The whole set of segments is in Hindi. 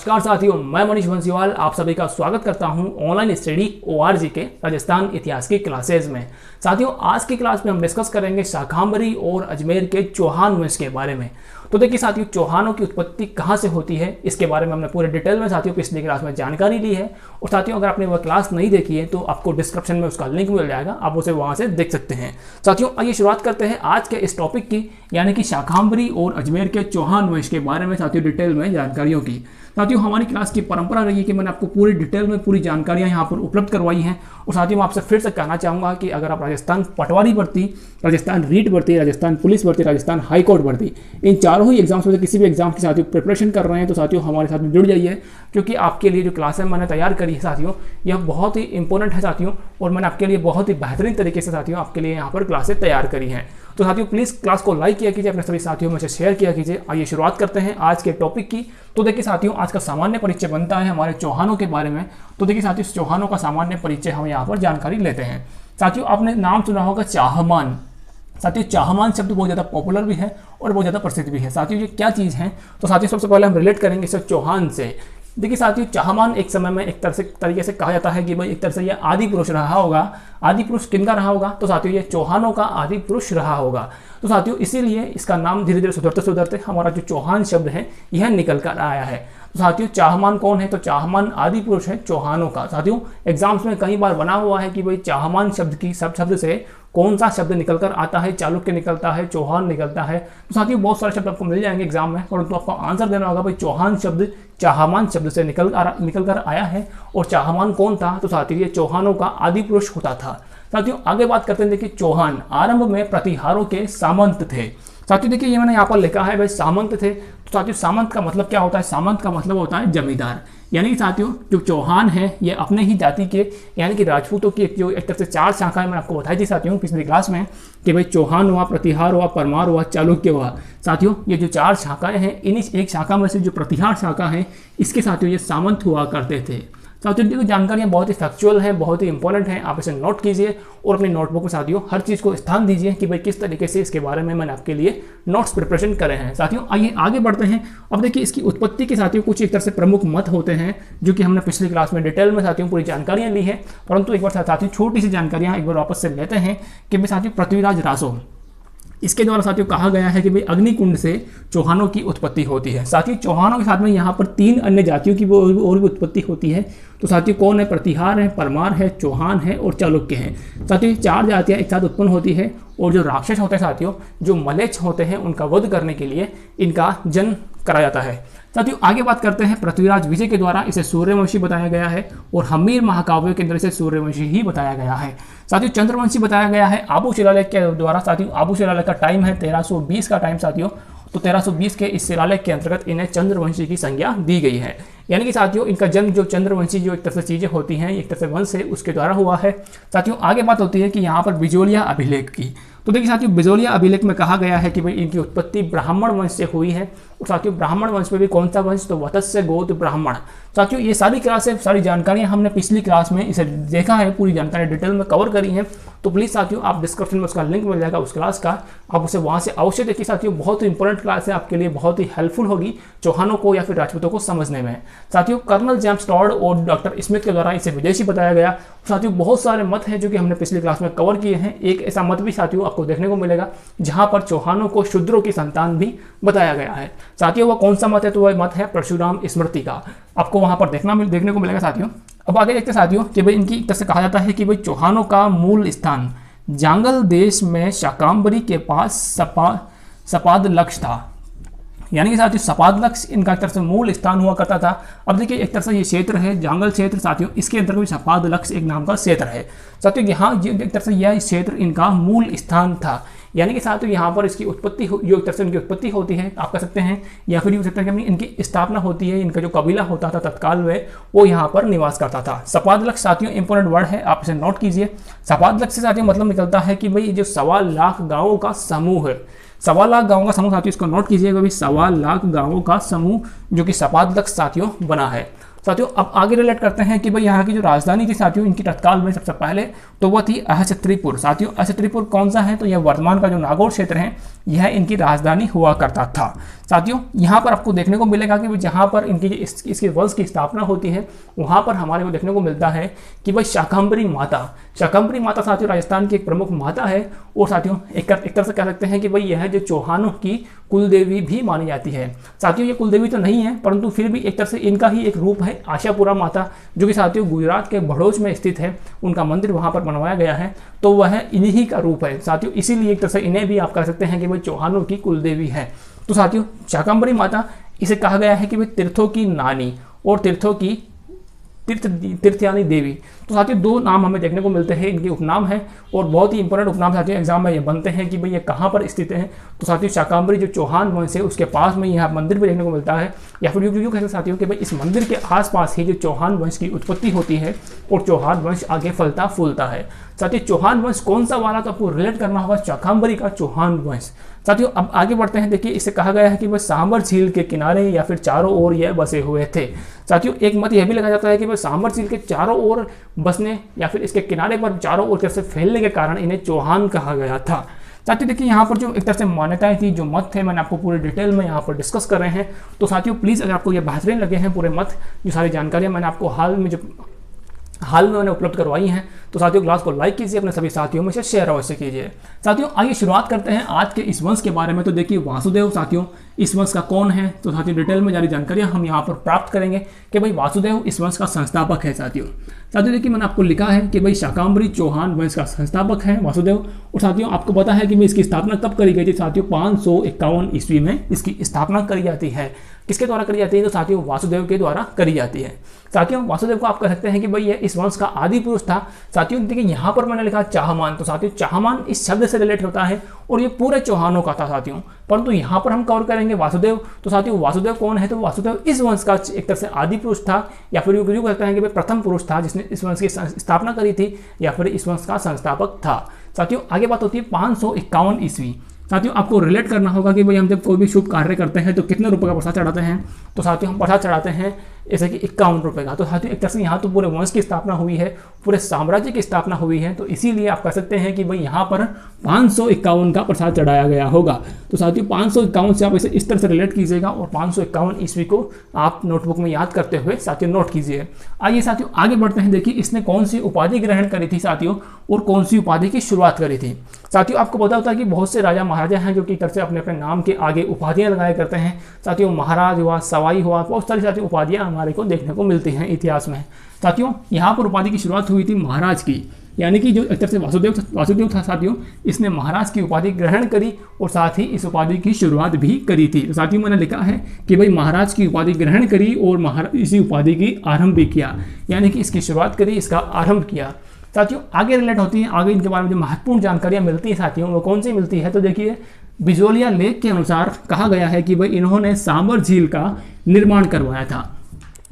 नमस्कार साथियों, मैं मनीष बंसीवाल आप सभी का स्वागत करता हूं ऑनलाइन स्टडी ORG के राजस्थान इतिहास की क्लासेज में। साथियों, आज की क्लास में हम डिस्कस करेंगे शाकंभरी और अजमेर के चौहान वंश के बारे में। तो देखिए साथियों, चौहानों की उत्पत्ति कहां से होती है इसके बारे में हमने पूरे डिटेल में साथियों पिछली क्लास में जानकारी ली है। और साथियों, अगर आपने वह क्लास नहीं देखी है तो आपको डिस्क्रिप्शन में उसका लिंक मिल जाएगा, आप उसे वहां से देख सकते हैं। साथियों, आइए शुरुआत करते हैं आज के इस टॉपिक की, यानी कि शाकंभरी और अजमेर के चौहान वंश के बारे में साथियों डिटेल में जानकारियों की। साथियों, हमारी क्लास की परंपरा रही है कि मैंने आपको पूरी डिटेल में पूरी जानकारियां यहाँ पर उपलब्ध करवाई हैं। और साथियों, मैं आपसे फिर से कहना चाहूँगा कि अगर आप राजस्थान पटवारी भर्ती, राजस्थान रीट भर्ती, राजस्थान पुलिस भर्ती, राजस्थान हाईकोर्ट भर्ती, इन चारों ही एग्जाम्स में से किसी भी एग्जाम की साथियों प्रिपरेशन कर रहे हैं तो साथियों हमारे साथ में जुड़ जाइए, क्योंकि आपके लिए जो क्लासें मैंने तैयार करी है साथियों, यह बहुत ही इंपॉर्टेंट है साथियों। और मैंने आपके लिए बहुत ही बेहतरीन तरीके से साथियों आपके लिए यहाँ पर क्लासें तैयार करी हैं। तो साथियों, प्लीज़ क्लास को लाइक किया कीजिए, अपने सभी साथियों में से शेयर किया कीजिए। आइए शुरुआत करते हैं आज के टॉपिक की। तो देखिए साथियों, आज का सामान्य परिचय बनता है हमारे चौहानों के बारे में। तो देखिए साथियों, चौहानों का सामान्य परिचय हम यहाँ पर जानकारी लेते हैं। साथियों, आपने नाम सुना होगा चाहमान। साथियों, चाहमान शब्द बहुत ज़्यादा पॉपुलर भी है और बहुत ज़्यादा प्रसिद्ध भी है। साथियों, ये क्या चीज़ है? तो साथियों, सबसे पहले हम रिलेट करेंगे इसे चौहान से। देखिए साथियों, चाहमान एक समय में एक तरीके से कहा जाता है कि भाई एक तरह से यह आदि पुरुष रहा होगा। आदि पुरुष किनका रहा होगा? तो साथियों, ये चौहानों का आदि पुरुष रहा होगा। तो साथियों, इसीलिए इसका नाम धीरे धीरे सुधरते सुधरते हमारा जो चौहान शब्द है यह निकल कर आया है। तो साथियों, चाहमान कौन है? तो चाहमान आदि पुरुष है चौहानों का। साथियों, एग्जाम्स में कई बार बना हुआ है कि भाई चाहमान शब्द से कौन सा शब्द निकल कर आता है? चालुक्य निकलता है, चौहान निकलता है। तो साथियों, बहुत सारे शब्द आपको मिल जाएंगे एग्जाम में, परंतु आपको आंसर देना होगा भाई चौहान शब्द चाहमान शब्द से निकल कर आया है। और चाहमान कौन था? तो साथियों, ये चौहानों का आदि पुरुष होता था। साथियों, आगे बात करते हैं। देखिए, चौहान आरंभ में प्रतिहारों के सामंत थे। साथियों, देखिए ये मैंने यहाँ पर लिखा है भाई सामंत थे। तो साथियों, सामंत का मतलब क्या होता है? सामंत का मतलब होता है जमींदार। यानी कि साथियों, जो चौहान है ये अपने ही जाति के, यानी कि राजपूतों की जो एक तरह से चार शाखाएं मैंने आपको बताई थी साथियों पिछली क्लास में, कि भाई चौहान हुआ, प्रतिहार हुआ, परमार हुआ, चालुक्य हुआ। साथियों, ये जो चार शाखाएं हैं, इन्हीं एक शाखा में से जो प्रतिहार शाखा है इसके साथियों ये सामंत हुआ करते थे। साथियों, जो जानकारियाँ बहुत ही फैक्चुअल हैं, बहुत ही इंपॉर्टेंट हैं, आप इसे नोट कीजिए और अपनी नोटबुक में साथियों हर चीज़ को स्थान दीजिए कि भाई किस तरीके से इसके बारे में मैंने आपके लिए नोट्स प्रिपरेशन करे हैं। साथियों, आइए आगे बढ़ते हैं। अब देखिए, इसकी उत्पत्ति के साथियों कुछ एक तरह से प्रमुख मत होते हैं, जो कि हमने पिछली क्लास में डिटेल में साथियों पूरी जानकारियाँ ली है। परंतु एक बार साथियों छोटी सी जानकारियाँ एक बार वापस से लेते हैं कि भाई साथियों, पृथ्वीराज रासो, इसके द्वारा साथियों कहा गया है कि भाई अग्निकुंड से चौहानों की उत्पत्ति होती है। साथियों, चौहानों के साथ में यहाँ पर तीन अन्य जातियों की और भी उत्पत्ति होती है। तो साथियों, कौन है? प्रतिहार है, परमार है, चौहान है और चालुक्य है। साथियों, चार जातियाँ एक साथ उत्पन्न होती है। और जो राक्षस होते हैं साथियों, जो मलेच्छ होते हैं, उनका वध करने के लिए इनका जन्म करा जाता है। साथियों, आगे बात करते हैं। पृथ्वीराज विजय के द्वारा इसे सूर्यवंशी बताया गया है और हम्मीर महाकाव्यों के अंदर इसे सूर्यवंशी ही बताया गया है। साथियों, चंद्रवंशी बताया गया है आबू शिलालेख के द्वारा। साथियों, आबू शिलालेख का टाइम है 1320 का टाइम साथियों। तो 1320 के इस शिलालेख के अंतर्गत इन्हें चंद्रवंशी की संज्ञा दी गई है। यानी कि साथियों, इनका जन्म जो चंद्रवंशी जो एक तरह से चीज़ें होती हैं, एक तरह से वंश है, उसके द्वारा हुआ है। साथियों, आगे बात होती है कि यहाँ पर बिजोलिया अभिलेख की। तो देखिए साथियों, बिजोलिया अभिलेख में कहा गया है कि भाई इनकी उत्पत्ति ब्राह्मण वंश से हुई है। और साथियों, ब्राह्मण वंश में भी कौन सा वंश? तो वत्स्य गोत्र ब्राह्मण। साथियों, ये सारी क्लासें, सारी जानकारियाँ हमने पिछली क्लास में इसे देखा है, पूरी जानकारी डिटेल में कवर करी है। तो प्लीज़ साथियों, आप डिस्क्रिप्शन में उसका लिंक मिल जाएगा उस क्लास का, आप उसे वहाँ से अवश्य देखिए। साथियों, बहुत ही इंपॉर्टेंट क्लास है, आपके लिए बहुत ही हेल्पफुल होगी चौहानों को या फिर राजपूतों को समझने में। साथियों, कर्नल जेम्स टॉड और डॉक्टर स्मिथ के द्वारा इसे विदेशी बताया गया। साथियों, बहुत सारे मत हैं जो कि हमने पिछली क्लास में कवर किए हैं। एक ऐसा मत भी साथियों आपको देखने को मिलेगा जहां पर चौहानों को शूद्रों की संतान भी बताया गया है। साथियों, वह कौन सा मत है? तो वह मत है परशुराम स्मृति का, आपको वहां पर देखने को मिलेगा साथियों। अब आगे देखते हैं साथियों कि भाई इनकी तरह से कहा जाता है कि भाई चौहानों का मूल स्थान जांगल देश में शाकंभरी के पास सपाद लक्ष्य था। यानी कि साथियों, सपाद लक्ष्य इनका एक तरह से मूल स्थान हुआ करता था। अब देखिए, एक तरह से ये क्षेत्र है जांगल क्षेत्र साथियों, इसके अंतर्गत सपाद लक्ष्य एक नाम का क्षेत्र है। साथियों, यहाँ एक तरह से यह क्षेत्र इनका मूल स्थान था। यानी कि साथियों, यहाँ पर इसकी उत्पत्ति जो एक तरह से इनकी उत्पत्ति होती है, आप कह सकते हैं, या फिर ये हो सकता है कि इनकी स्थापना होती है। इनका जो कबीला होता था तत्काल में, वो यहाँ पर निवास करता था। सपाद लक्ष्य साथियों इंपॉर्टेंट वर्ड है, आप इसे नोट कीजिए। सपाद लक्ष्य से साथियों मतलब निकलता है कि भाई जो 1.25 लाख गाँवों का समूह है। 1.25 लाख गाँवों का समूह साथियों, इसको नोट कीजिएगा भाई, 1.25 लाख गाँवों का समूह जो कि सपाद लक्ष्य साथियों बना है। साथियों अब आगे रिलेट करते हैं कि भाई यहाँ की जो राजधानी थी साथियों इनकी तत्काल में सबसे पहले, तो वह थी अहछत्रीपुर। साथियों अहछत्रीपुर कौन सा है, तो यह वर्तमान का जो नागौर क्षेत्र है यह इनकी राजधानी हुआ करता था। साथियों यहाँ पर आपको देखने को मिलेगा कि जहाँ पर इनकी इसके वंश की स्थापना होती है वहाँ पर हमारे को देखने को मिलता है कि भाई शाकंभरी माता साथियों राजस्थान की एक प्रमुख माता है। और साथियों एक तरह से कह सकते हैं कि भाई यह जो चौहानों की कुलदेवी भी मानी जाती है। साथियों ये कुलदेवी तो नहीं है परंतु फिर भी एक तरह से इनका ही एक रूप है आशापुरा माता, जो कि साथियों गुजरात के भड़ोच में स्थित है। उनका मंदिर वहाँ पर बनवाया गया है, तो वह इन्हीं का रूप है साथियों, इसीलिए एक तरह से इन्हें भी आप कह सकते हैं कि भाई चौहानों की कुलदेवी है। तो साथियों शाकंभरी माता इसे कहा गया है कि भाई तीर्थों की नानी और तीर्थों की तीर्थयानी देवी। तो साथियों दो नाम हमें देखने को मिलते हैं, इनके उपनाम है और बहुत ही इंपॉर्टेंट उपनाम साथियों एग्जाम में ये बनते हैं कि भाई ये कहाँ पर स्थित है। तो साथियों शाकंभरी जो चौहान वंश है उसके पास में यहाँ मंदिर भी देखने को मिलता है, या फिर यूँ कहते हैं साथियों कि भाई इस मंदिर के आसपास ही जो चौहान वंश की उत्पत्ति होती है और चौहान वंश आगे फलता फूलता है। साथियों चौहान वंश कौन सा वाला, तो आपको रिलेट करना होगा शाकंभरी का चौहान वंश। साथियों अब आगे बढ़ते हैं, देखिए इसे कहा गया है कि वह सांबर झील के किनारे या फिर चारों ओर यह बसे हुए थे। साथियों एक मत यह भी लगाया जाता है कि वह सांबर झील के चारों ओर बसने या फिर इसके किनारे पर चारों ओर से फैलने के कारण इन्हें चौहान कहा गया था। साथियों देखिए यहाँ पर जो एक तरह से मान्यताएं थी, जो मत थे, मैंने आपको पूरे डिटेल में यहाँ पर डिस्कस कर रहे हैं। तो साथियों प्लीज़ अगर आपको ये बेहतरीन लगे हैं पूरे मत, जो सारी जानकारियाँ मैंने आपको हाल में मैंने उपलब्ध करवाई हैं, तो साथियों क्लास को लाइक कीजिए, अपने सभी साथियों में से शेयर अवश्य कीजिए। साथियों आइए शुरुआत करते हैं आज के इस वंश के बारे में। तो देखिए वासुदेव साथियों इस वंश का कौन है, तो साथियों डिटेल में जारी जानकारियां हम यहाँ पर प्राप्त करेंगे कि भाई वासुदेव इस वंश का संस्थापक है। साथियों देखिए मैंने आपको लिखा है कि भाई शाकंभरी चौहान वंश का संस्थापक है वासुदेव। और साथियों आपको पता है कि भाई इसकी स्थापना कब करी गई थी, साथियों 551 ईस्वी में इसकी स्थापना करी जाती है। किसके द्वारा करी जाती है, तो साथियों वासुदेव के द्वारा करी जाती है। साथियों वासुदेव को आप कह सकते हैं कि भाई ये इस वंश का आदि पुरुष था। साथियों देखिए यहाँ पर मैंने लिखा चाहमान, तो साथियों चाहमान इस शब्द से रिलेट होता है और ये पूरे चौहानों का था साथियों, परंतु यहाँ पर हम कवर करेंगे वासुदेव। तो साथियों वासुदेव कौन है, तो वासुदेव इस वंश का एक तरह से आदि पुरुष था, या फिर यूँ कहते हैं कि भाई प्रथम पुरुष था जिसने इस वंश की स्थापना करी थी, या फिर इस वंश का संस्थापक था। साथियों आगे बात होती है 551 ईस्वी। साथियों आपको रिलेट करना होगा कि भाई हम जब कोई भी शुभ कार्य करते हैं तो कितने रुपए का प्रसाद चढ़ाते हैं, तो साथियों हम प्रसाद चढ़ाते हैं जैसे कि 51 रुपये का। तो साथियों एक तरह से यहाँ तो पूरे वंश की स्थापना हुई है, पूरे साम्राज्य की स्थापना हुई है, तो इसीलिए आप कह सकते हैं कि भाई यहाँ पर 551 का प्रसाद चढ़ाया गया होगा। तो साथियों 551 से आप इसे इस तरह से रिलेट कीजिएगा और 551 ईस्वी को आप नोटबुक में याद करते हुए साथियों नोट कीजिए। आइए साथियों आगे बढ़ते हैं, देखिए इसने कौन सी उपाधि ग्रहण करी थी साथियों, और कौन सी उपाधि की शुरुआत करी थी। साथियों आपको पता होता है कि बहुत से राजा महाराजा हैं जो कि तरह से अपने अपने नाम के आगे उपाधियां लगाया करते हैं। साथियों महाराज हुआ, सवाई हुआ, बहुत सारी साथियों उपाधियां हमारे को देखने को मिलती हैं इतिहास में। साथियों यहाँ पर उपाधि की शुरुआत हुई थी महाराज की, यानी कि जो एक तरह से वासुदेव था साथियों, इसने महाराज की उपाधि ग्रहण करी और साथ ही इस उपाधि की शुरुआत भी करी थी। तो साथियों मैंने लिखा है कि भाई महाराज की उपाधि ग्रहण करी और इसी उपाधि की आरंभ भी किया, यानी कि इसकी शुरुआत करी, इसका आरंभ किया। साथियों आगे रिलेट होती है, आगे इनके बारे में जो महत्वपूर्ण जानकारियां मिलती है साथियों वो कौन सी मिलती है, तो देखिए बिजोलिया लेख के अनुसार कहा गया है कि भाई इन्होंने सांबर झील का निर्माण करवाया था।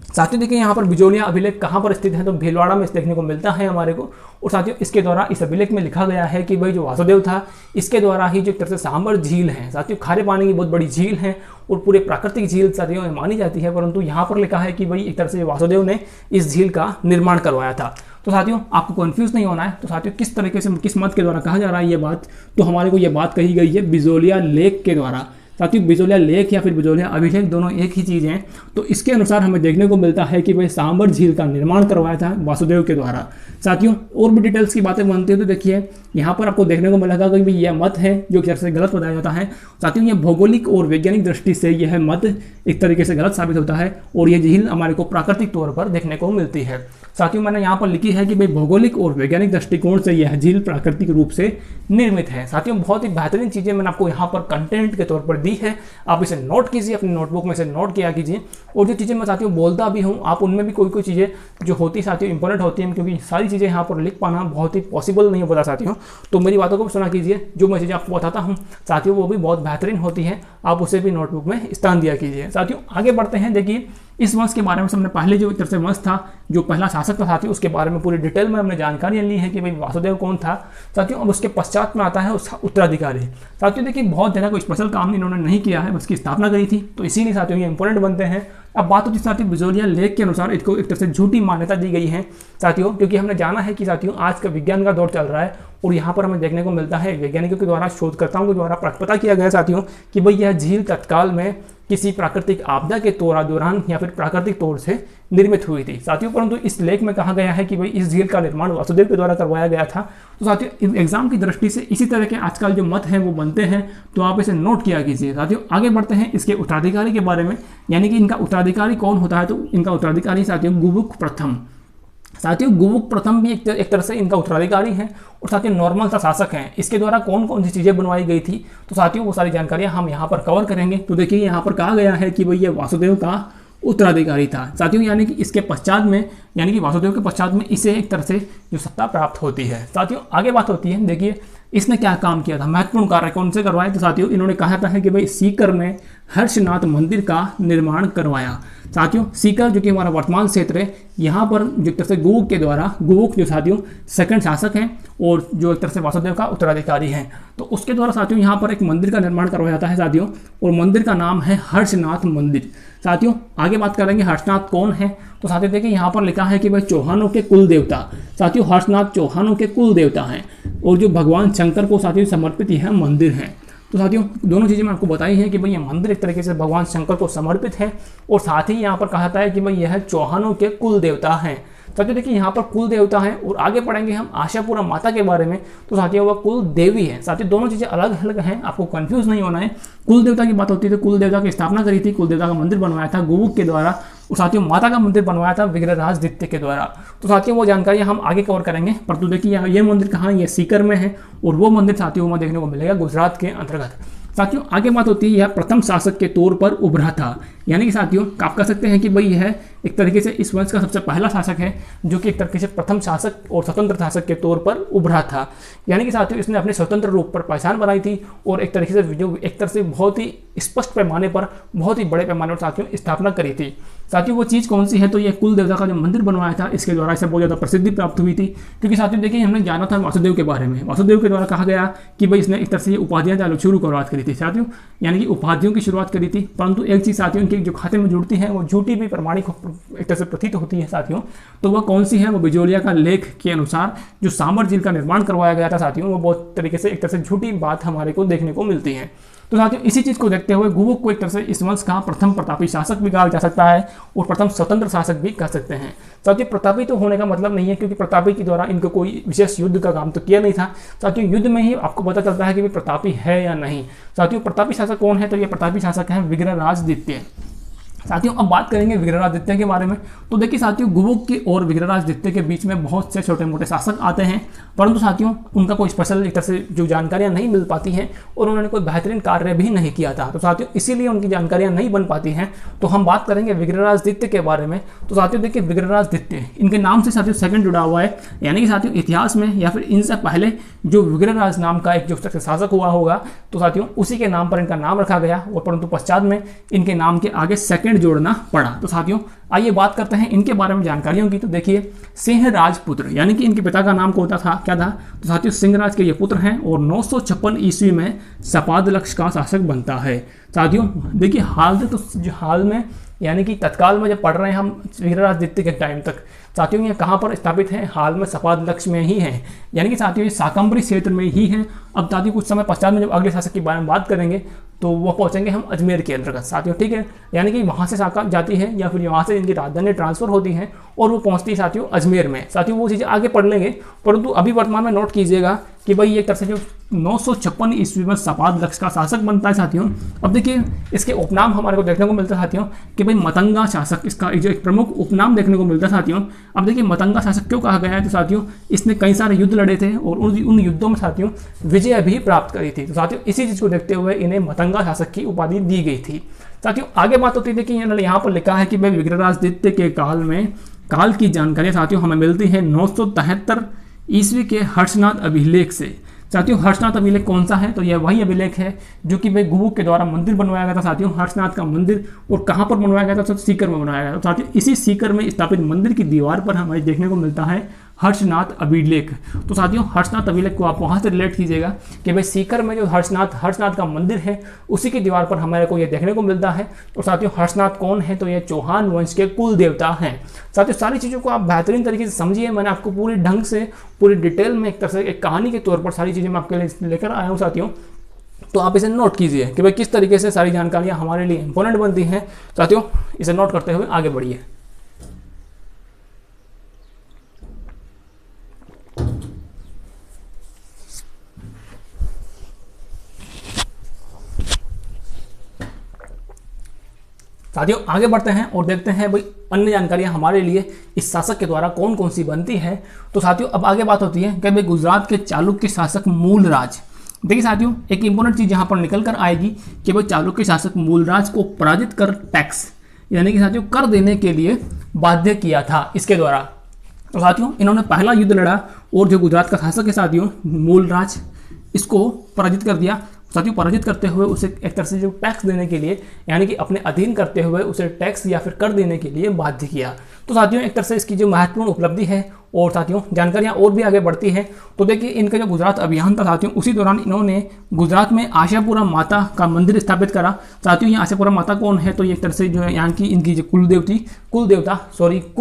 साथियों देखिए यहाँ पर बिजोलिया अभिलेख कहाँ पर स्थित है, तो भीलवाड़ा में देखने को मिलता है हमारे को। और साथियों इसके द्वारा इस अभिलेख में लिखा गया है कि भाई जो वासुदेव था इसके द्वारा ही जो एक तरह से सांबर झील है साथियों, खारे पानी की बहुत बड़ी झील है और पूरे प्राकृतिक झील साथियों में मानी जाती है, परंतु यहाँ पर लिखा है कि भाई एक तरह से वासुदेव ने इस झील का निर्माण करवाया था। तो साथियों आपको कंफ्यूज नहीं होना है। तो साथियों किस तरीके से किस मत के द्वारा कहा जा रहा है ये बात, तो हमारे को ये बात कही गई है बिजोलिया लेख के द्वारा। साथियों बिजोलिया लेख या फिर बिजोलिया अभिलेख दोनों एक ही चीज़ हैं। तो इसके अनुसार हमें देखने को मिलता है कि भाई सांबर झील का निर्माण करवाया था वासुदेव के द्वारा। साथियों और भी डिटेल्स की बातें बनती है, तो देखिए यहाँ पर आपको देखने को मिलेगा कि भाई यह मत है जो कि से गलत बताया जाता है। साथियों यह भौगोलिक और वैज्ञानिक दृष्टि से यह मत एक तरीके से गलत साबित होता है और यह झील हमारे को प्राकृतिक तौर पर देखने को मिलती है। साथियों मैंने यहाँ पर लिखी है कि भाई भौगोलिक और वैज्ञानिक दृष्टिकोण से यह झील प्राकृतिक रूप से निर्मित है। साथियों बहुत ही बेहतरीन चीज़ें मैंने आपको यहाँ पर कंटेंट के तौर पर दी है, आप इसे नोट कीजिए, अपनी नोटबुक में से नोट किया कीजिए। और जो चीज़ें मैं साथियों बोलता भी हूँ आप उनमें भी कोई चीज़ें जो होती साथियों इंपॉर्टेंट होती हैं, क्योंकि सारी चीज़ें यहाँ पर लिख पाना बहुत ही पॉसिबल नहीं होता साथियों। तो मेरी बातों को भी सुना कीजिए, जो मैं चीज़ें आपको बताता हूँ साथियों वो भी बहुत बेहतरीन होती है, आप उसे भी नोटबुक में स्थान दिया कीजिए। साथियों आगे बढ़ते हैं, देखिए इस वंश के बारे में हमने पहले जो एक तरह से वंश था, जो पहला शासक था साथियों, उसके बारे में पूरी डिटेल में हमने जानकारियां ली है कि भाई वासुदेव कौन था साथियों। अब उसके पश्चात में आता है उसका उत्तराधिकारी। साथियों देखिए बहुत ज़्यादा कोई स्पेशल काम इन्होंने नहीं किया है, उसकी स्थापना करी थी, तो इसीलिए साथियों ये इंपॉर्टेंट बनते हैं। अब बात होती है साथियों बिजोलिया लेख के अनुसार इसको एक तरह से झूठी मान्यता दी गई है साथियों, क्योंकि हमने जाना है कि साथियों आज का विज्ञान का दौर चल रहा है और यहाँ पर हमें देखने को मिलता है वैज्ञानिकों के द्वारा, शोधकर्ताओं के द्वारा पता किया गया साथियों कि भाई यह झील तत्काल में किसी प्राकृतिक आपदा के दौरान या फिर प्राकृतिक तौर से निर्मित हुई थी साथियों। परंतु इस लेख में कहा गया है कि भाई इस झील का निर्माण वासुदेव के द्वारा करवाया गया था। तो साथियों एग्जाम की दृष्टि से इसी तरह के आजकल जो मत हैं वो बनते हैं, तो आप इसे नोट किया कीजिए साथियों। आगे बढ़ते हैं इसके उत्तराधिकारी के बारे में, यानी कि इनका उत्तराधिकारी कौन होता है, तो इनका उत्तराधिकारी साथियों गुबुक प्रथम। साथियों गुबुक प्रथम भी एक तरह से इनका उत्तराधिकारी हैं और साथियों नॉर्मल सा शासक हैं। इसके द्वारा कौन कौन सी चीज़ें बनवाई गई थी, तो साथियों वो सारी जानकारियां हम यहाँ पर कवर करेंगे। तो देखिए यहाँ पर कहा गया है कि भाई ये वासुदेव का उत्तराधिकारी था साथियों, यानी कि इसके पश्चात में, यानी कि वासुदेव के पश्चात में इसे एक तरह से जो सत्ता प्राप्त होती है साथियों। आगे बात होती है, देखिए इसने क्या काम किया था, महत्वपूर्ण कार्य कौन से करवाए, तो साथियों इन्होंने कहा था कि भाई सीकर में हर्षनाथ मंदिर का निर्माण करवाया साथियों। सीकर जो कि हमारा वर्तमान क्षेत्र है, यहाँ पर जो एक तरह से गुबुक के द्वारा, गुबुक जो साथियों सेकंड शासक हैं और जो एक तरह से वासुदेव का उत्तराधिकारी हैं, तो उसके द्वारा साथियों यहाँ पर एक मंदिर का निर्माण करवाया जाता है साथियों, और मंदिर का नाम है हर्षनाथ मंदिर साथियों। आगे बात करेंगे हर्षनाथ कौन है, तो साथियों देखिए यहाँ पर लिखा है कि भाई चौहानों के कुल देवता साथियों, हर्षनाथ चौहानों के कुल देवता हैं और जो भगवान शंकर को साथियों समर्पित यह मंदिर है। तो साथियों दोनों चीज़ें मैं आपको बताई हैं कि भाई ये मंदिर एक तरीके से भगवान शंकर को समर्पित है, और साथ ही यहाँ पर कहा है कि भाई यह चौहानों के कुल देवता हैं। साथियों देखिए यहाँ पर कुल देवता हैं, और आगे पढ़ेंगे हम आशापुरा माता के बारे में, तो साथियों वह कुल देवी है। साथियों दोनों चीज़ें अलग अलग हैं, आपको कंफ्यूज नहीं होना है। कुल देवता की बात होती है तो कुल देवता की स्थापना करी थी, कुल देवता का मंदिर बनवाया था गुबुक के द्वारा, और साथियों माता का मंदिर बनवाया था विग्रहराज द्वितीय के द्वारा। तो साथियों वो जानकारी हम आगे कवर करेंगे, परंतु देखिए ये मंदिर कहाँ है, ये सीकर में है, और वो मंदिर साथियों वहाँ देखने को मिलेगा गुजरात के अंतर्गत। साथियों आगे बात होती है यह प्रथम शासक के तौर पर उभरा था, यानी कि साथियों आप कह सकते हैं कि भाई यह एक तरीके से इस वंश का सबसे पहला शासक है जो कि एक तरीके से प्रथम शासक और स्वतंत्र शासक के तौर पर उभरा था। यानी कि साथियों इसने अपने स्वतंत्र रूप पर पहचान बनाई थी, और एक तरीके से जो एक तरह से बहुत ही स्पष्ट पैमाने पर, बहुत ही बड़े पैमाने पर साथियों स्थापना करी थी। साथियों वो चीज़ कौन सी है, तो ये कुल देवता का जो मंदिर बनवाया था, इसके द्वारा इसे बहुत ज़्यादा प्रसिद्धि प्राप्त हुई थी। क्योंकि साथियों देखिए हमने जाना था वासुदेव के बारे में, वासुदेव के द्वारा कहा गया कि भाई इसने एक तरह से ये उपाधियाँ शुरू शुरुआत करी थी साथियों, यानी कि उपाधियों की शुरुआत करी थी। परंतु एक चीज़ साथियों इनके जो खाते में जुड़ती है वो झूठी भी प्रमाणिक एक तरह से प्रतीत होती है साथियों। तो वह कौन सी है, वो बिजोलिया का लेख के अनुसार जो सांबर झील का निर्माण करवाया गया था साथियों, वो बहुत तरीके से एक तरह से झूठी बात हमारे को देखने को मिलती है। तो साथियों इसी चीज़ को देखते हुए गुबुक को एक तरह से इस वंश का प्रथम प्रतापी शासक भी कहा जा सकता है और प्रथम स्वतंत्र शासक भी कह सकते हैं। साथियों प्रतापी तो होने का मतलब नहीं है, क्योंकि प्रतापी के द्वारा इनको कोई विशेष युद्ध का काम तो किया नहीं था साथियों। युद्ध में ही आपको पता चलता है कि वे प्रतापी है या नहीं। साथियों प्रतापी शासक कौन है, तो ये प्रतापी शासक है विग्रहराज द्वितीय। साथियों अब बात करेंगे विग्रहराज द्वितीय के बारे में। तो देखिए साथियों गुबुक के और विग्रहराज द्वितीय के बीच में बहुत से छोटे मोटे शासक आते हैं, परंतु साथियों उनका कोई स्पेशल एक तरह से जो जानकारियां नहीं मिल पाती हैं, और उन्होंने कोई बेहतरीन कार्य भी नहीं किया था। तो साथियों इसीलिए उनकी जानकारियां नहीं बन पाती हैं। तो हम बात करेंगे विग्रहराज द्वितीय के बारे में। तो साथियों देखिए विग्रहराज द्वितीय, इनके नाम से साथियों सेकंड जुड़ा हुआ है, यानी कि साथियों इतिहास में या फिर इनसे पहले जो विग्रहराज नाम का एक जो शासक हुआ होगा, तो साथियों उसी के नाम पर इनका नाम रखा गया, और परंतु पश्चात में इनके नाम के आगे सेकंड जोड़ना पड़ा। तो साथियों आइए बात करते हैं इनके बारे में जानकारियों की। तो देखिए सिंह राजपुत्र, यानी कि इनके पिता का नाम होता था क्या था, तो साथियों सिंहराज के ये पुत्र हैं, और 956 ईस्वी में सपादलक्ष का शासक बनता है। साथियों देखिए हाल में यानी कि तत्काल में जब पढ़ रहे हैं हम विग्रहराज द्वितीय के टाइम तक, साथियों ये कहाँ पर स्थापित है, हाल में सपादलक्ष में ही है, यानी कि साथियों ये शाकंभरी क्षेत्र में ही है। अब साथियों कुछ समय पश्चात में जब अगले शासक के बारे में बात करेंगे तो वो पहुंचेंगे हम अजमेर के अंतर्गत साथियों, ठीक है। यानी कि वहाँ से शाखा जाती है या फिर वहाँ से इनकी राजधानी ट्रांसफर होती है और वो पहुँचती है साथियों अजमेर में। साथियों वो चीज़ें आगे पढ़ लेंगे, परंतु अभी वर्तमान में नोट कीजिएगा कि भाई एक तरह से जो 956 ईस्वी में सपादलक्ष का शासक बनता है साथियों। अब देखिए इसके उपनाम हमारे को देखने को मिलता है साथियों कि भाई मतंगा शासक, इसका जो एक प्रमुख उपनाम देखने को मिलता है साथियों। अब देखिए मतंगा शासक क्यों कहा गया है, तो साथियों इसने कई सारे युद्ध लड़े थे और उन युद्धों में साथियों विजय भी प्राप्त करी थी। तो साथियों इसी चीज़ को देखते हुए इन्हें मतंगा शासक की उपाधि दी गई थी। साथियों आगे बात होती थी कि यहाँ पर लिखा है कि भाई विग्रहराज द्वितीय के काल की जानकारी साथियों हमें मिलती है 973 ईस्वी के हर्षनाथ अभिलेख से। साथियों हर्षनाथ अभिलेख कौन सा है? तो यह वही अभिलेख है जो कि भाई गुबुक के द्वारा मंदिर बनवाया गया था साथियों, हर्षनाथ का मंदिर। और कहाँ पर बनवाया गया था? तो सीकर में बनवाया गया था। साथियों इसी सीकर में स्थापित मंदिर की दीवार पर हमें देखने को मिलता है हर्षनाथ अभिलेख। तो साथियों हर्षनाथ अभिलेख को आप वहाँ से रिलेट कीजिएगा कि भाई सीकर में जो हर्षनाथ का मंदिर है उसी की दीवार पर हमारे को ये देखने को मिलता है। और साथियों हर्षनाथ कौन है? तो ये चौहान वंश के कुल देवता हैं। साथियों सारी चीज़ों को आप बेहतरीन तरीके से समझिए। मैंने आपको पूरी ढंग से पूरी डिटेल में एक तरह से एक कहानी के तौर पर सारी चीज़ें मैं आपके लिए लेकर आया हूँ साथियों। तो आप इसे नोट कीजिए कि भाई किस तरीके से सारी जानकारियाँ हमारे लिए इंपॉर्टेंट बनती हैं। साथियों इसे नोट करते हुए आगे बढ़िए। साथियों आगे बढ़ते हैं और देखते हैं भाई अन्य जानकारियां हमारे लिए इस शासक के द्वारा कौन कौन सी बनती है। तो साथियों अब आगे बात होती है कि भाई गुजरात के चालुक्य शासक मूलराज। देखिए साथियों एक इंपॉर्टेंट चीज यहाँ पर निकल कर आएगी कि भाई चालुक्य शासक मूलराज को पराजित कर टैक्स यानी कि साथियों कर देने के लिए बाध्य किया था इसके द्वारा। तो साथियों इन्होंने पहला युद्ध लड़ा और जो गुजरात का शासक है साथियों मूलराज, इसको पराजित कर दिया। साथियों पराजित करते हुए उसे एक तरह से जो टैक्स देने के लिए यानी कि अपने अधीन करते हुए उसे टैक्स या फिर कर देने के लिए बाध्य किया। तो साथियों एक तरह से इसकी जो महत्वपूर्ण उपलब्धि है और साथियों जानकारियां और भी आगे बढ़ती है। तो देखिए इनका जो गुजरात अभियान था साथियों उसी दौरान इन्होंने गुजरात में आशापुरा माता का मंदिर स्थापित करा। साथियों ये आशापुरा माता कौन है? तो ये एक तरह से जो है यहाँ की इनकी जो कुल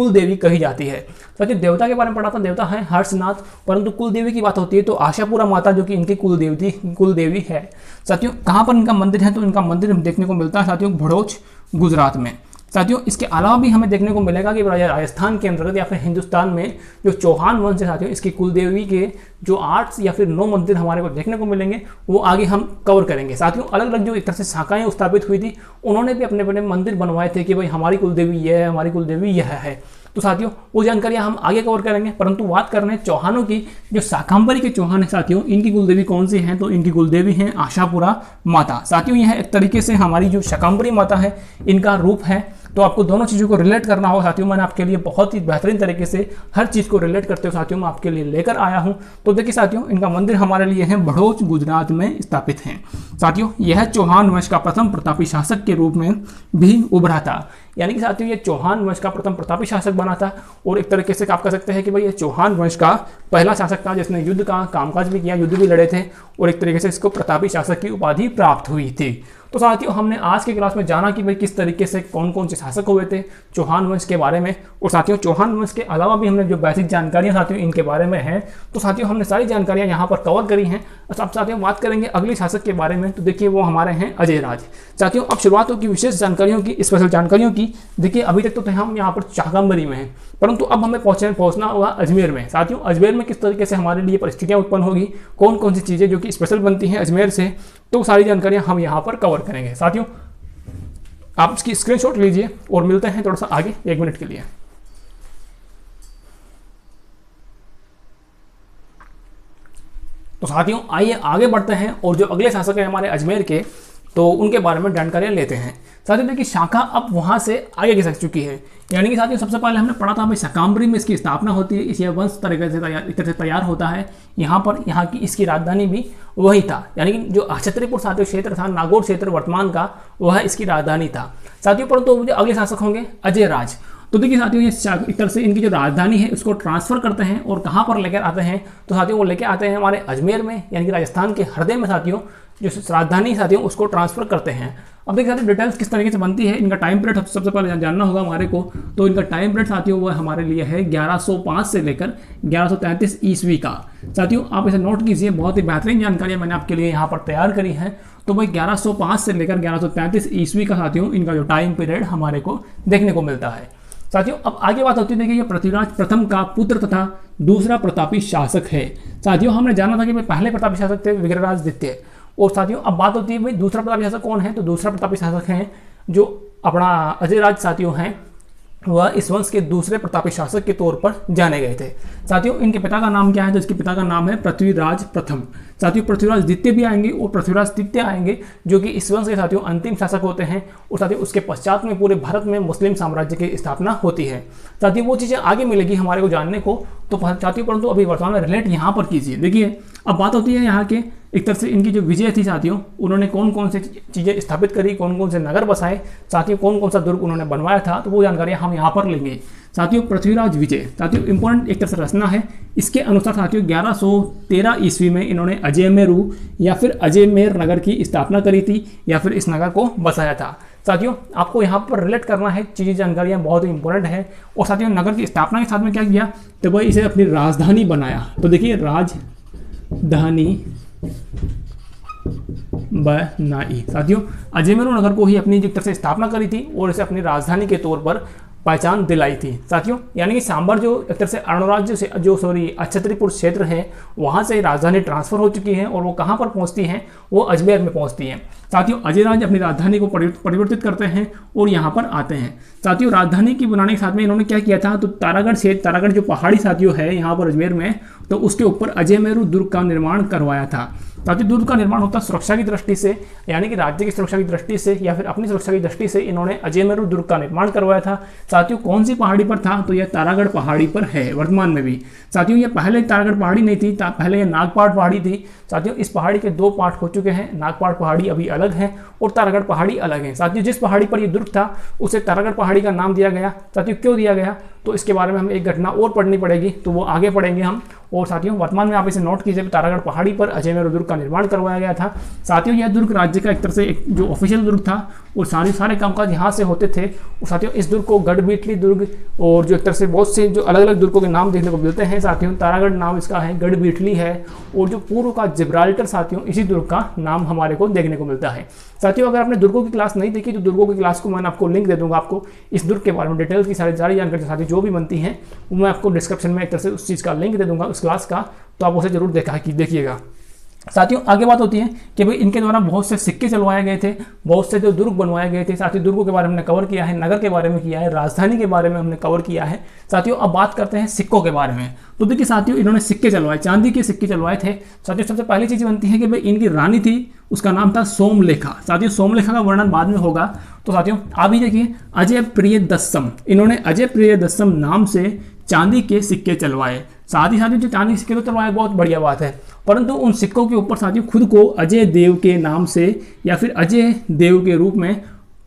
देवी कही जाती है। साथियों देवता के बारे में पढ़ा था, देवता है हर्षनाथ, परंतु कुल देवी की बात होती है तो आशापुरा माता जो कि इनकी कुल देवी है। साथियों कहाँ पर इनका मंदिर है? तो इनका मंदिर देखने को मिलता है साथियों भड़ोच गुजरात में। साथियों इसके अलावा भी हमें देखने को मिलेगा कि राजस्थान के अंतर्गत या फिर हिंदुस्तान में जो चौहान वंश है साथियों इसकी कुलदेवी के जो 8 या फिर 9 मंदिर हमारे को देखने को मिलेंगे, वो आगे हम कवर करेंगे। साथियों अलग अलग जो एक तरह से शाखाएं स्थापित हुई थी उन्होंने भी अपने अपने मंदिर बनवाए थे कि भाई हमारी कुलदेवी यह है, हमारी कुलदेवी यह है। तो साथियों वो जानकारियां हम आगे कवर करेंगे, परंतु बात कर रहे हैं चौहानों की। जो शाकंभरी के चौहान है साथियों इनकी कुलदेवी कौन सी है? तो इनकी कुलदेवी है आशापुरा माता। साथियों यह एक तरीके से हमारी जो शाकंभरी माता है इनका रूप है। तो आपको दोनों चीज़ों को रिलेट करना होगा साथियों। मैंने आपके लिए बहुत ही बेहतरीन तरीके से हर चीज़ को रिलेट करते हुए साथियों मैं आपके लिए लेकर आया हूं। तो देखिए साथियों इनका मंदिर हमारे लिए है भड़ोच गुजरात में स्थापित है। साथियों यह चौहान वंश का प्रथम प्रतापी शासक के रूप में भी उभरा था। यानी कि साथियों ये चौहान वंश का प्रथम प्रतापी शासक बना था और एक तरीके से आप कह सकते हैं कि भाई ये चौहान वंश का पहला शासक था जिसने युद्ध का कामकाज भी किया, युद्ध भी लड़े थे और एक तरीके से इसको प्रतापी शासक की उपाधि प्राप्त हुई थी। तो साथियों हमने आज की क्लास में जाना कि भाई किस तरीके से कौन कौन से शासक हुए थे चौहान वंश के बारे में। और साथियों चौहान वंश के अलावा भी हमने जो बेसिक जानकारियां साथियों इनके बारे में हैं, तो साथियों हमने सारी जानकारियां यहाँ पर कवर करी हैं। अब साथियों बात करेंगे अगले शासक के बारे में, तो देखिए वो हमारे हैं अजय राज। साथियों अब शुरुआत होगी विशेष जानकारियों की, स्पेशल जानकारियों की। देखिए अभी तक तो हम यहाँ पर शाकंभरी में हैं, परंतु अब हमें पहुंचना होगा अजमेर में। साथियों अजमेर में किस तरीके से हमारे लिए परिस्थितियां उत्पन्न होगी, कौन कौन सी चीज़ें जो कि स्पेशल बनती हैं अजमेर से, तो सारी जानकारियां हम यहाँ पर कवर करेंगे। साथियों आप इसकी स्क्रीनशॉट लीजिए और मिलते हैं थोड़ा सा आगे 1 मिनट के लिए। तो साथियों आइए आगे बढ़ते हैं और जो अगले शासक हैं हमारे अजमेर के, तो उनके बारे में जानकारियां लेते हैं। साथियों देखिए शाखा अब वहां से आगे खिसक चुकी है। यानी कि साथियों सबसे पहले हमने पढ़ा था भाई शाकंभरी में इसकी स्थापना होती है, इस वंश तरीके से तैयार होता है। यहाँ की इसकी राजधानी भी वही था, यानी कि जो छतरीपुर साथियों क्षेत्र था, नागौर क्षेत्र वर्तमान का, वह इसकी राजधानी था साथियों। परंतु जो अगले शासक होंगे अजय राज, तो देखिए साथियों ये एक तरह से इनकी जो राजधानी है उसको ट्रांसफर करते हैं और कहाँ पर लेकर आते हैं, तो साथियों वो लेकर आते हैं हमारे अजमेर में, यानी कि राजस्थान के हृदय में साथियों जो राजधानी साथियों उसको ट्रांसफर करते हैं। अब देखिए साथियों डिटेल्स किस तरीके से बनती है, इनका टाइम पीरियड सबसे पहले जानना होगा हमारे को। तो इनका टाइम पीरियड साथियों वो हमारे लिए है 1105 से लेकर 1133 ईस्वी का। साथियों आप इसे नोट कीजिए, बहुत ही बेहतरीन जानकारियां मैंने आपके लिए यहाँ पर तैयार करी है। तो भाई 1105 से लेकर 1133 ईस्वी का साथियों इनका जो टाइम पीरियड हमारे को देखने को मिलता है। साथियों अब आगे बात होती है, देखिए ये पृथ्वीराज प्रथम का पुत्र तथा दूसरा प्रतापी शासक है। साथियों हमने जाना था कि भाई पहले प्रतापी शासक थे विग्रहराज द्वितीय, और साथियों अब बात होती है भाई दूसरा प्रतापी शासक कौन है, तो दूसरा प्रतापी शासक हैं जो अपना अजय राज साथियों हैं, वह इस वंश के दूसरे प्रतापी शासक के तौर पर जाने गए थे। साथियों इनके पिता का नाम क्या है, तो इसके पिता का नाम है पृथ्वीराज प्रथम। साथियों पृथ्वीराज द्वितीय भी आएंगे और पृथ्वीराज तृतीय आएंगे, जो कि इस वंश के साथियों अंतिम शासक होते हैं। और साथियों उसके पश्चात में पूरे भारत में मुस्लिम साम्राज्य की स्थापना होती है। साथियों वो चीज़ें आगे मिलेगी हमारे को जानने को, तो साथियों परंतु अभी वर्तमान में रिलेट यहाँ पर कीजिए। देखिए अब बात होती है यहाँ के एक तरह से इनकी जो विजय थी साथियों, उन्होंने कौन कौन से चीज़ें स्थापित करी, कौन कौन से नगर बसाए साथियों, कौन कौन सा दुर्ग उन्होंने बनवाया था, तो वो जानकारी हम यहाँ पर लेंगे साथियों। पृथ्वीराज विजय साथियों इंपॉर्टेंट एक तरह से रचना है। इसके अनुसार साथियों 1113 ईस्वी में इन्होंने अजयमेरु या फिर अजयमेर नगर की स्थापना करी थी या फिर इस नगर को बसाया था। साथियों आपको यहाँ पर रिलेट करना है, चीज़ें जानकारियाँ बहुत ही इंपॉर्टेंट है। और साथियों नगर की स्थापना के साथ में क्या किया, तो वह इसे अपनी राजधानी बनाया। तो देखिए राजधानी बनाई साथियों, अजयमेरु नगर को ही अपनी एक तरह से स्थापना करी थी और इसे अपनी राजधानी के तौर पर पहचान दिलाई थी साथियों। यानी कि सांबर जो एक तरह से अरुणाराज्य से जो अक्षत्रिपुर क्षेत्र है वहाँ से राजधानी ट्रांसफर हो चुकी है और वो कहाँ पर पहुँचती हैं, वो अजमेर में पहुँचती हैं साथियों। अजयराज अपनी राजधानी को परिवर्तित करते हैं और यहाँ पर आते हैं साथियों। राजधानी की बनाने के साथ में इन्होंने क्या किया था, तो तारागढ़ क्षेत्र, तारागढ़ जो पहाड़ी साथियों है यहाँ पर अजमेर में, तो उसके ऊपर अजयमेरु दुर्ग का निर्माण करवाया था साथियों। दुर्ग का निर्माण होता सुरक्षा की दृष्टि से, यानी कि राज्य की सुरक्षा की दृष्टि से या फिर अपनी सुरक्षा की दृष्टि से इन्होंने अजयमेरु दुर्ग का निर्माण करवाया था साथियों। कौन सी पहाड़ी पर था, तो यह तारागढ़ पहाड़ी पर है वर्तमान में भी साथियों। यह पहले तारागढ़ पहाड़ी नहीं थी, पहले यह नागपाड़ पहाड़ी थी साथियों। इस पहाड़ी के दो पार्ट हो चुके हैं, नागपाड़ पहाड़ी अभी अलग है और तारागढ़ पहाड़ी अलग है साथियों। जिस पहाड़ी पर यह दुर्ग था उसे तारागढ़ पहाड़ी का नाम दिया गया साथियों। क्यों दिया गया, तो इसके बारे में हमें एक घटना और पढ़नी पड़ेगी, तो वो आगे पढ़ेंगे हम। और साथियों वर्तमान में आप इसे नोट कीजिए, तारागढ़ पहाड़ी पर अजयमेरु दुर्ग का निर्माण करवाया गया था साथियों। यह दुर्ग राज्य का एक तरह से एक जो ऑफिशियल दुर्ग था और सारे कामकाज यहाँ से होते थे। और साथियों इस दुर्ग को गढ़बीटली दुर्ग और जो एक तरह से बहुत से जो अलग अलग दुर्गों के नाम देखने को मिलते हैं साथियों। तारागढ़ नाम इसका है, गढ़बीटली है, और जो पूर्व का जिब्राल्टर साथियों इसी दुर्ग का नाम हमारे को देखने को मिलता है साथियों। अगर आपने दुर्गों की क्लास नहीं देखी तो दुर्गों की क्लास को मैंने आपको लिंक दे दूंगा, आपको इस दुर्ग के बारे में डिटेल्स की सारी जानकारी साथियों जो भी बनती है वो मैं आपको डिस्क्रिप्शन में एक तरह से उस चीज़ का लिंक दे दूंगा उस क्लास का, तो आप उसे जरूर देखिएगा साथियों। आगे बात होती है कि भाई इनके द्वारा बहुत से सिक्के चलवाए गए थे, बहुत से जो दुर्ग बनवाए गए थे साथियों। दुर्गों के बारे में हमने कवर किया है, नगर के बारे में किया है, राजधानी के बारे में हमने कवर किया है साथियों। अब बात करते हैं सिक्कों के बारे में। तो देखिए साथियों इन्होंने सिक्के चलवाए, चांदी के सिक्के चलवाए थे साथियों। सबसे पहली चीज़ बनती है कि भाई इनकी रानी थी, उसका नाम था सोमलेखा साथियों। सोमलेखा का वर्णन बाद में होगा। तो साथियों आप ही देखिए अजय प्रियदर्शम, इन्होंने अजय प्रियदर्शम नाम से चांदी के सिक्के चलवाए। साथ ही साथियों जो चांदी के सिक्के तो चलवाए बहुत बढ़िया बात है, परंतु उन सिक्कों के ऊपर साथियों खुद को अजय देव के नाम से या फिर अजय देव के रूप में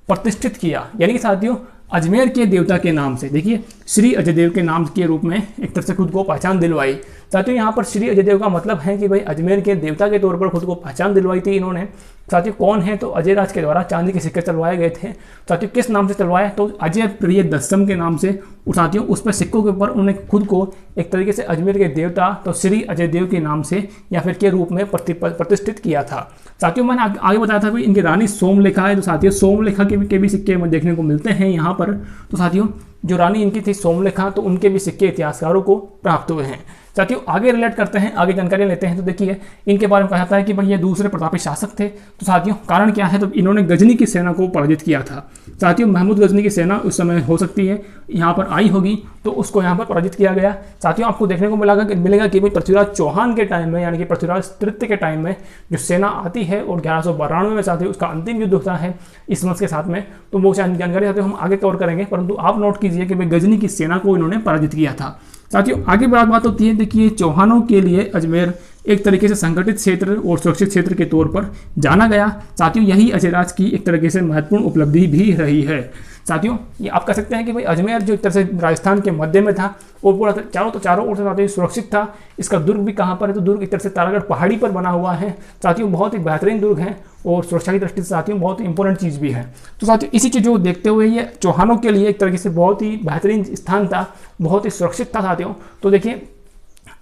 प्रतिष्ठित किया, यानी कि साथियों अजमेर के देवता के नाम से, देखिए श्री अजयदेव के नाम के रूप में एक तरह से खुद को पहचान दिलवाई साथियों। यहाँ पर श्री अजयदेव का मतलब है कि भाई अजमेर के देवता के तौर पर खुद को पहचान दिलवाई थी इन्होंने साथियों। कौन है, तो अजयराज के द्वारा चांदी के सिक्के चलवाए गए थे साथियों। किस नाम से चलवाए, तो अजय प्रियदर्शम के नाम से। साथियों उस पर सिक्कों के ऊपर उन्होंने खुद को एक तरीके से अजमेर के देवता तो श्री अजयदेव के नाम से या फिर के रूप में प्रतिष्ठित किया था साथियों। मैंने आगे बताया था भाई इनकी रानी सोमलेखा है, तो साथियों सोमलेखा के भी सिक्के हमें देखने को मिलते हैं यहाँ पर। तो साथियों जो रानी इनकी थी सोमलेखा, तो उनके भी सिक्के इतिहासकारों को प्राप्त हुए हैं साथियों। आगे रिलेट करते हैं, आगे जानकारी लेते हैं। तो देखिए इनके बारे में कहा जाता है कि भाई ये दूसरे प्रतापी शासक थे। तो साथियों कारण क्या है, तो इन्होंने गजनी की सेना को पराजित किया था साथियों। महमूद गजनी की सेना उस समय हो सकती है यहाँ पर आई होगी, तो उसको यहाँ पर पराजित किया गया साथियों। आपको देखने को मिलेगा कि भाई पृथ्वीराज चौहान के टाइम में, यानी कि पृथ्वीराज तृतीय के टाइम में जो सेना आती है और 1192 में साथियों उसका अंतिम युद्ध होता है इस वंश के साथ में। तो वो जानकारी साथियों हम आगे कवर करेंगे, परंतु आप नोट कीजिए कि भाई गजनी की सेना को इन्होंने पराजित किया था साथियों। आगे बात होती है, देखिए चौहानों के लिए अजमेर एक तरीके से संगठित क्षेत्र और सुरक्षित क्षेत्र के तौर पर जाना गया साथियों। यही अजयराज की एक तरीके से महत्वपूर्ण उपलब्धि भी रही है साथियों। ये आप कह सकते हैं कि भाई अजमेर जो एक तरह से राजस्थान के मध्य में था और पूरा चारों ओर से साथियों सुरक्षित था। इसका दुर्ग भी कहाँ पर है, तो दुर्ग एक तरह से तारागढ़ पहाड़ी पर बना हुआ है साथियों। बहुत ही बेहतरीन दुर्ग है और सुरक्षा की दृष्टि से साथियों बहुत ही इंपॉर्टेंट चीज़ भी है। तो साथियों इसी चीज़ को देखते हुए ये चौहानों के लिए एक तरीके से बहुत ही बेहतरीन स्थान था, बहुत ही सुरक्षित था साथियों। तो देखिए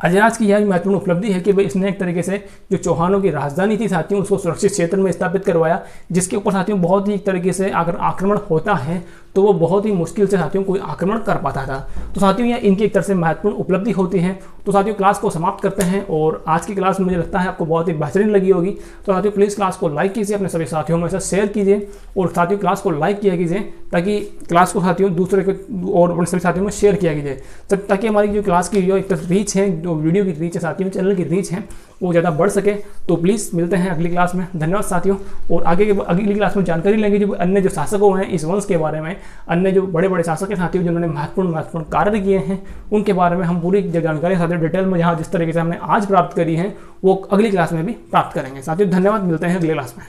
अजयराज की यह महत्वपूर्ण उपलब्धि है कि भाई इसने एक तरीके से जो चौहानों की राजधानी थी साथियों उसको सुरक्षित क्षेत्र में स्थापित करवाया, जिसके ऊपर साथियों बहुत ही एक तरीके से अगर आक्रमण होता है तो वो बहुत ही मुश्किल से साथियों कोई आक्रमण कर पाता था। तो साथियों यह इनकी एक तरह से महत्वपूर्ण उपलब्धि होती है। तो साथियों क्लास को समाप्त करते हैं और आज की क्लास मुझे लगता है आपको बहुत ही बेहतरीन लगी होगी। तो साथियों प्लीज़ क्लास को लाइक कीजिए, अपने सभी साथियों में से शेयर कीजिए और साथियों क्लास को लाइक किया कीजिए ताकि क्लास को साथियों दूसरे के और अपने सभी साथियों में शेयर किया कीजिए, ताकि हमारी जो क्लास की जो एक तरह रीच है जो वीडियो की रीच है साथियों, चैनल की रीच है वो ज़्यादा बढ़ सके। तो प्लीज़ मिलते हैं अगली क्लास में। धन्यवाद साथियों। और अगली क्लास में जानकारी लेंगे जो अन्य जो शासकों हैं इस वंश के बारे में, अन्य जो बड़े बड़े शासक हैं साथियों जिन्होंने महत्वपूर्ण कार्य किए हैं उनके बारे में हम पूरी जानकारी साथियों डिटेल में यहाँ जिस तरीके से हमने आज प्राप्त करी है वो अगली क्लास में भी प्राप्त करेंगे साथियों। धन्यवाद, मिलते हैं अगली क्लास में।